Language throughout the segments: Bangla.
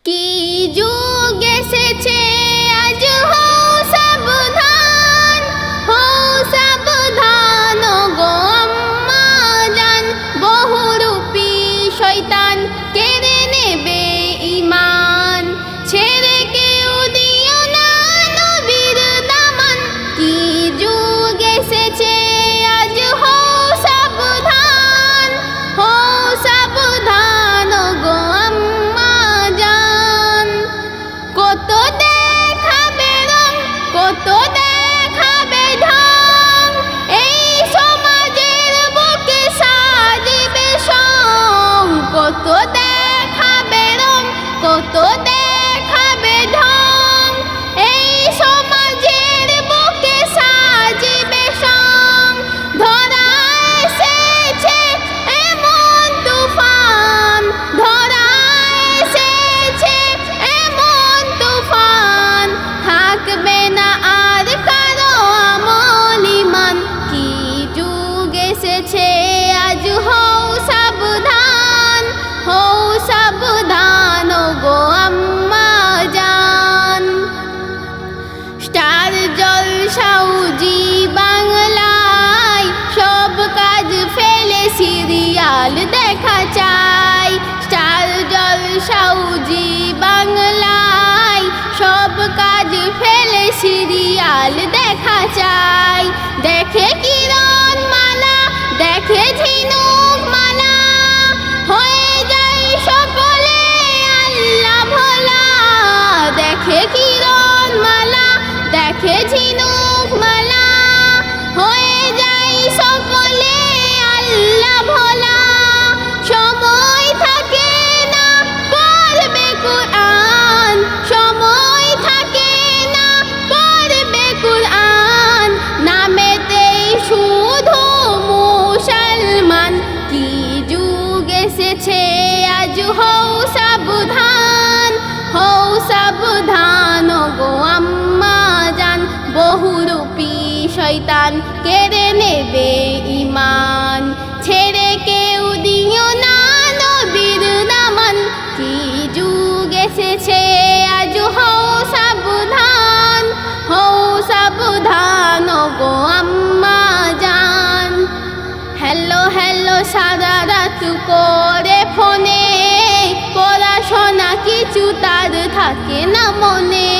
কি যুগ এসেছে আজ হও সাবধান, হও সাবধান গো আম্মা জান। বহুরূপী শয়তান কেড়ে নেবে ঈমান, ছেড়ে কেউ দিও না নবীর দামান। কি যুগ এসেছে আজ হও সাবধান, হও সাবধান গো আম্মা জান। কত দেখাবে রং, কত দেখাবে ঢং, এই সমাজের বুকে সাজিবে সং। কত দেখাবে রং, কত দেখাবে ঢং, এই সমাজের বুকে সাজিবে সং। ধরা এসেছে এমন তুফান, ধরা এসেছে এমন তুফান, থাকবে না আর কারো আমল ঈমান। কি যুগ এসেছে আজ হও সাবধান, হও সাবধান গো আম্মা জান। স্টার জলসাও জি বাংলায়, সব কাজ ফেলে সিরিয়াল দেখা চাই। স্টার জলসাও জি বাংলায়, সব কাজ ফেলে সিরিয়াল দেখা চাই। দেখে কিরণ মালা, দেখে ঝিনুক মালা, হয়ে যাই সকলে আল্লাহ ভোলা। দেখে কিরণ মালা, দেখে ঝিনুক মালা, হয়ে যাই সকলে আল্লাহ ভোলা। সময় থাকে না পড়বে কুরআন, সময় থাকে না পড়বে কুরআন, নামেতেই শুধু মুসলমান। কি যুগ এসেছে আজ হও সাবধান, হও সাবধান গো আম্মা জান। বহুরূপী শয়তান কেড়ে নেবে ঈমান, ছেড়ে কেউ দিও না নবীর দামান। কি যুগ এসেছে আজ হও সাবধান, হও সাবধান গো আম্মা জান। হ্যালো হ্যালো সারা রাত করে ফোনে, পড়াশোনা কিছু তার থাকে না মনে।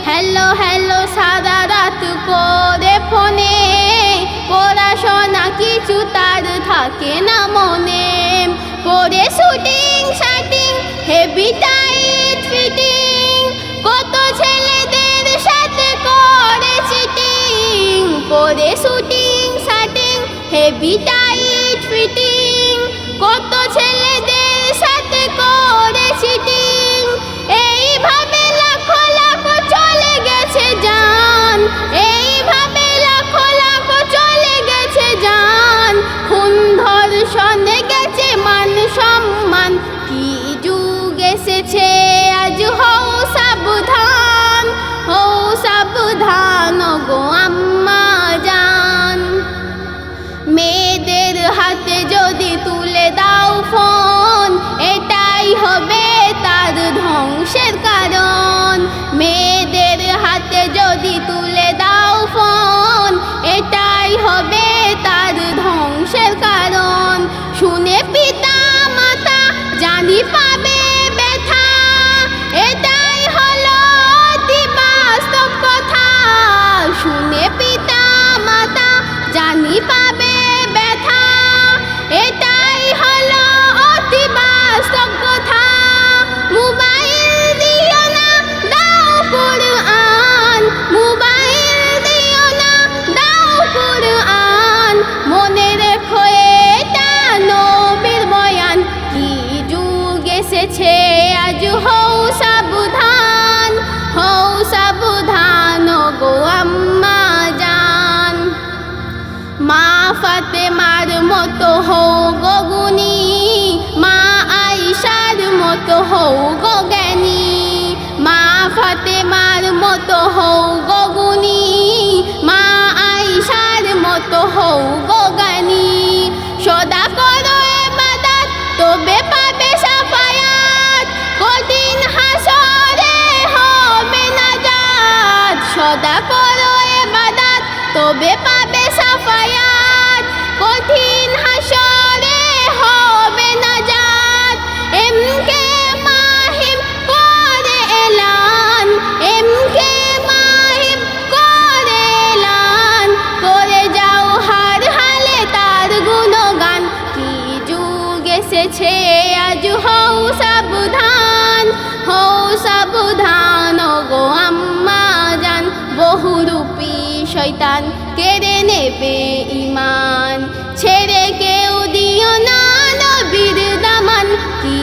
হ্যালো হ্যালো সারা রাত করে ফোনে, পড়াশোনা কিছু তার থাকে না মনে। পরে shooting shirting heavy tight fitting, কত ছেলেদের সাথে করে চিটিং। পরে shooting shirting heavy tight fitting, কত ছেলেদের সাথে করে চিটিং। এইভাবে লাখো লাখো চলে গেছে জান, এইভাবে লাখো লাখো চলে গেছে জান। খুন ধর্ষণে গেছে মান সম্মান। কি যুগ এসেছে আজ হও সাবধান, হও সাবধান গো আম্মা জান। মেয়েদের হাতে যদি তুলে দাও ফোন, এটাই হবে তার ধ্বংসের কারণ। মেয়েদের হাতে যদি তুলে দাও ফোন, এটাই হবে তার ধ্বংসের কারণ। শুনে পিতা মাতা জানি পাবে ব্যথা, এটাই হলো অতি বাস্তব কথা। শুনে পিতা মাতা জানি পাবে ব্যথা, এটাই হলো অতি বাস্তব কথা। মোবাইল দিও না দাও কুরআন, মোবাইল দিও না দাও কুরআন, মনে রেখো এটা নবীর বয়ান। কি যুগ এসেছে আজ হও সাবধান, হও সাবধান গো আম্মা জান। মা ফাতেমার মতো হও গো গুণী, মা আয়েশার মতো হও গো জ্ঞানী। মা ফাতেমার মতো হও গো গুণী, মা আয়েশার মতো হও গো জ্ঞানী। সদা করো ইবাদত তবে পাবে শাফায়াত, কঠিন বেঈমান ছেড়ে কেউ দিও না নবীর দামান কি